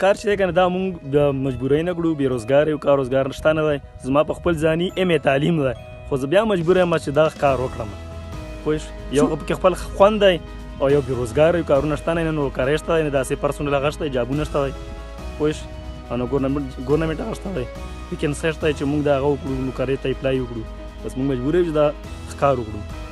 کار چې دی که نه دا مونږ د مجبورۍ نه کړو بېروزګار یو کار روزګار شته نه دی زما په خپل ځاني تعلیم دی خو زه بیا مجبور یم چې دغه کار وکړم پوه شو یو پکې خپل خوند دی او یو بېروزګار یو کارونه شته نه نو کاری شته دی نه داسې پرسونل هغه شته جابونه شته دی پوه شو او نو ګورنمنټ هغه شته دی ویکنسۍ شته چې مونږ د هغه وکړو نوکرۍ ته اپلای وکړو بس مونږ مجبور یو چې دا کار وکړو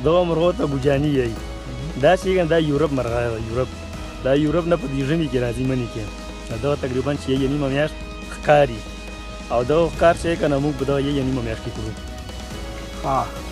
دغه مرغو ته ګوجاني یایي دا چې دا یورپ مرغه ده دا یورپ نه په دې ژمي کې راځي مني کې دغه تقریبا چې یې نیمه میاشت ښکاري او دغه ښکار چې که نه موږ په دغه یې نیمه میاشت کې کړو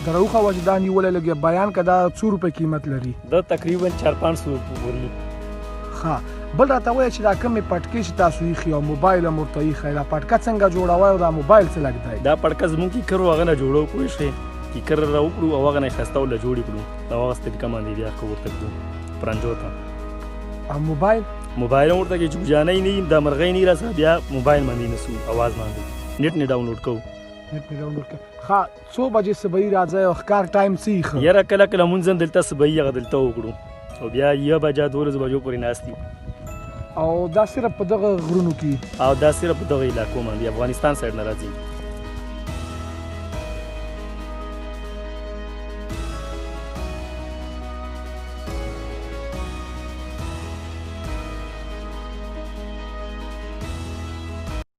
د راوښه چې دا نیولی لږ بیان که دا څو روپۍ قیمت لري دا تقریبا 400-500 پورې بل راته وایه چې دا کومې پټکې چې تاسو ایښي او موبایل هم ورته ایښی دا پټکه څنګه جوړوئ او دا موبایل څه لږ دی دا پټکه زموږ کیکر هغه نه جوړو پوه شوې کیکر را وکړو او هغه نه یې ښایسته وله جوړې کړو او هغه طریقه باندې بیا ښه ورته کړو پرنجو ته او موبایل هم ورته کې چې ګوجانۍ نه دا مرغۍ نه راسه بیا موبایل باندې نسو اواز باندې نیټ نه ډاونلوډ کوو څو بجې صبحي راځئ او ښکار ټایم څه ایښه یاره کله کله مونځ هم دلته صبحي هغه دلته وکړو او بیا 1 بجه 12 بجو پورې ناست یو او دا صرف په دغه غرونو کې او دا صرف په دغه علاقو باندې افغانستان سایډ نه راځي